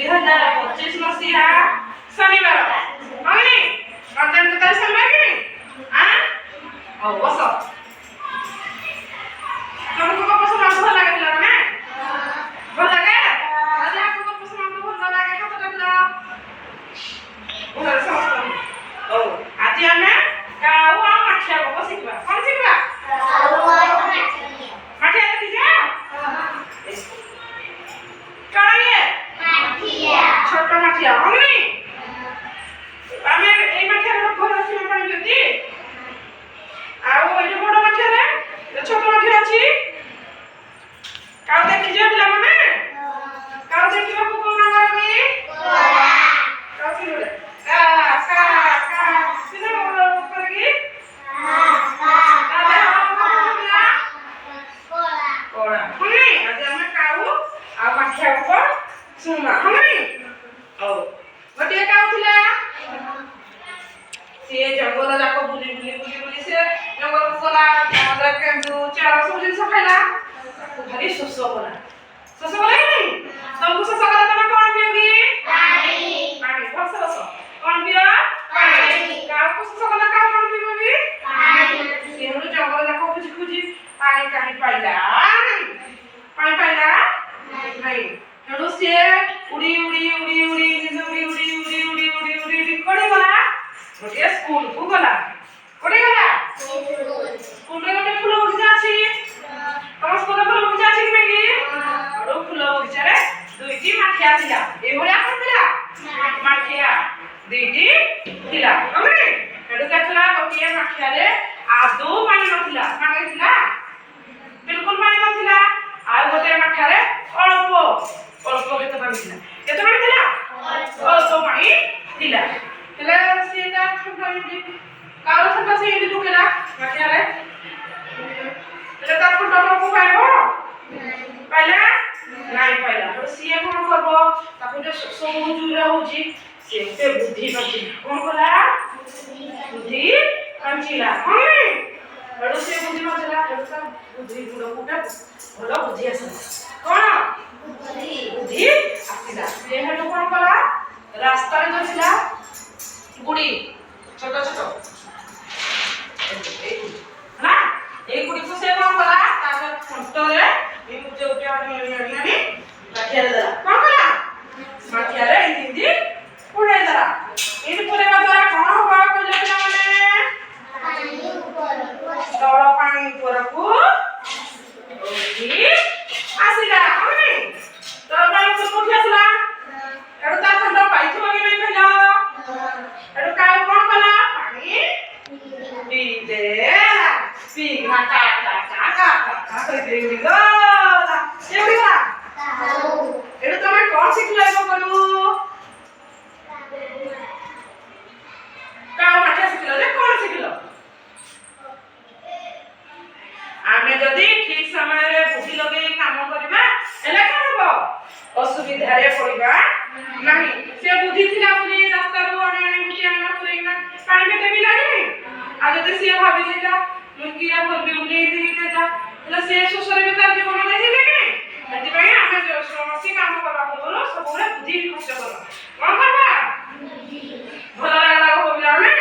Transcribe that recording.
2025 ମସିହା ଶନିବାର ହଉନି ଗଣତନ୍ତ୍ର ତାରିଖ ଶନିବାର କି ନାହିଁ ହଉ ବସ ତମକୁ କଣ ପସନ୍ଦ ଭଲ ଲାଗେ ପିଲାମାନେ ଭଲ ଲାଗେ ଆଜି ଆପଣଙ୍କ ପସନ୍ଦ ଭଲ ଲାଗେ ହାତ ଟାକିଲ ଘରେ ସମସ୍ତେ ହଉ ଆଜି ଆମେ କାଉ ଆଉ ମାଠିଆ ଗପ ଶିଖିବା କଣ ଶିଖିବା ମାଠିଆ ଦେଖିଛ କଣ ଇଏ ଛୋଟ ମାଠିଆ ହଉନି ଆମେ ଏଇ ମାଠିଆର ଘର ରଖିବା ପାଇଁ ଯଦି ଆଉ ଏଇ ବଡ ମାଠିଆରେ ଛୋଟ ମାଠିଆ ଅଛି କାଉ ଦେଖିଛ ପିଲାମାନେ କାଉ ଦେଖିବାକୁ କୋଉ ନାମ ଅଛି କାଉ ସିଲୁଡେ କା କା କା ସିନା ଉପରେ କି କୋଳା ହଉନି ଆଜି ଆମେ କାଉ ଆଉ ମାଠିଆ ଗପ ଶୁଣିବା ହଉନି ହଉ ଗୋଟିଏ କାଉ ଥିଲା ସିଏ ଜଙ୍ଗଲ ଯାକ ବୁଲି ସିଏ ଜଙ୍ଗଲକୁ ଗଲା କେନ୍ଦୁ ଚେର ସବୁ ଜିନିଷ ଖାଇଲା ତାକୁ ଭାରି ଶୋଷ କଲା କି ନାହିଁ ତମକୁ ଶୋଷ କଲେ ତମେ କଣ ପିଅ କି ପାଣି ଭଲସେ ବସ କଣ ପିଅ ପାଣି କାଉକୁ ଶୋଷ କଲେ କାଉ କଣ ପିଇବ କି ପାଣି ସିଏ ହେଠୁ ଜଙ୍ଗଲ ଯାକ ଖୋଜି ପାଣି କାହିଁ ପାଇଲା ନାହିଁ ହେଠୁ ସିଏ ଉଡ଼ି କୋଉଠି ଗଲା ଗୋଟିଏ ସ୍କୁଲକୁ ଗଲା କୋଉଠି ଗଲା ସ୍କୁଲରେ ଗୋଟେ ଫୁଲ ବଗିଚା ଅଛି ତମ ସ୍କୁଲରେ ଫୁଲ ବଗିଚା ଅଛି କି ନାହିଁ ହେଠୁ ଫୁଲ ବଗିଚାରେ ଦୁଇଟି ମାଠିଆ ଥିଲା ଏଇଭଳିଆ କଣ ଥିଲା ମାଠିଆ ଦୁଇଟି ଥିଲା ହେଠୁ ଦେଖିଲା ଗୋଟିଏ ମାଠିଆରେ ଆଦୌ ପାଣି ନଥିଲା ପାଣି ଥିଲା ବିଲକୁଲ ପାଣି ନଥିଲା ଆଉ ଗୋଟିଏ ମାଠିଆରେ ଅଳ୍ପ କେତେ ପାଣି ଥିଲା ଅଳ୍ପ ପାଣି ଥିଲା ହେଲେ ସିଏ ତା ଠୁଙ୍କା କାହାର ଠୁଙ୍କା ସେ ଏମିତି ଠୁକେଲା ମାଠିଆରେ ହେଲେ ତା ଠୁଙ୍କା ପାଖକୁ ପାଇବ ପାଇଲା ନାଇଁ ପାଇଲା ସିଏ କଣ କରିବ ତାକୁ ଯେ ସବୁ ଜୋରେ ହଉଛି ସେ ଗୋଟେ ବୁଦ୍ଧି ପାଞ୍ଚିଲା କଣ କଲା ବୁଦ୍ଧି ପାଞ୍ଚିଲା ହେଠୁ ସେ ବୁଦ୍ଧି ପାଞ୍ଚିଲା ହେଠୁ ତା ବୁଦ୍ଧି ଗୁଡକୁ ଗୋଟେ ଭଲ ବୁଦ୍ଧି ଆସିଲା କଣ ବୁଦ୍ଧି ଆସିଲା ସେ ହେଠୁ କଣ କଲା ରାସ୍ତାରେ ଯୋଉ ଥିଲା ଗୁଡ଼ି ଛୋଟ ହେଲା এই গুড়িକୁ ସେ କଣ କଲା ତାର ଥଣ୍ଟରେ ଏମିତି ଗୋଟେ ଆଣି ମାଠିଆରେ ଦେଲା କଣ କଲା ମାଠିଆରେ ଏମିତି ପୁରେଇ ଦେଲା ଏମିତି ପୁରେଇବା ଦ୍ୱାରା କଣ ହବ କହିଲେ ପିଲାମାନେ ତଳ ପାଣି ଉପରକୁ ଉଠି ଆସିଲା ହଉନି ତଳ ପାଣି ଉପରକୁ ଉଠି ଆସିଲା ଏଠୁ ତା ଥଣ୍ଟ ପାଇଥିବ କି ନାହିଁ କହିଲ ଏଠୁ କାଉ କଣ କଲା ପାଣି ପିଇଦେଲା ପିଇଲା କା ଏଠୁ ତମେ କଣ ଶିଖିଲ କରୁ କାଉ ମାଠିଆ ଶିଖିଲ ଯେ କଣ ଶିଖିଲ ଆମେ ଯଦି ଠିକ ସମୟରେ ବୁଦ୍ଧି ଲଗେଇ କାମ କରିବା ହେଲେ କଣ ହବ ଅସୁବିଧାରେ ପଡ଼ିବା ନାହିଁ ସେ ବୁଦ୍ଧି ଥିଲା ବୋଲି ରାସ୍ତାରୁ ଆଣି ପୁରେଇକିନା ପାଣି କେତେ ବି ଲାଗେନି ଆଉ ଯଦି ସିଏ ଭାବି ଦେଇତା ମୁଁ କିଆ କରିବି ଉଲେଇ ଦେଇତେ ଯା ହେଲେ ସେ ଶୋଷରେ ବି ତାର ଜୀବନ ନେଇଯିବେ କି ନାହିଁ ସେଥିପାଇଁ ଆମେ କୌଣସି କାମ କରିବା ପୂର୍ବରୁ ସବୁବେଳେ ବୁଦ୍ଧି ଖର୍ଚ୍ଚ କରିବା କଣ କରିବା ଭଲ ଲାଗିଲା ପିଲାମାନେ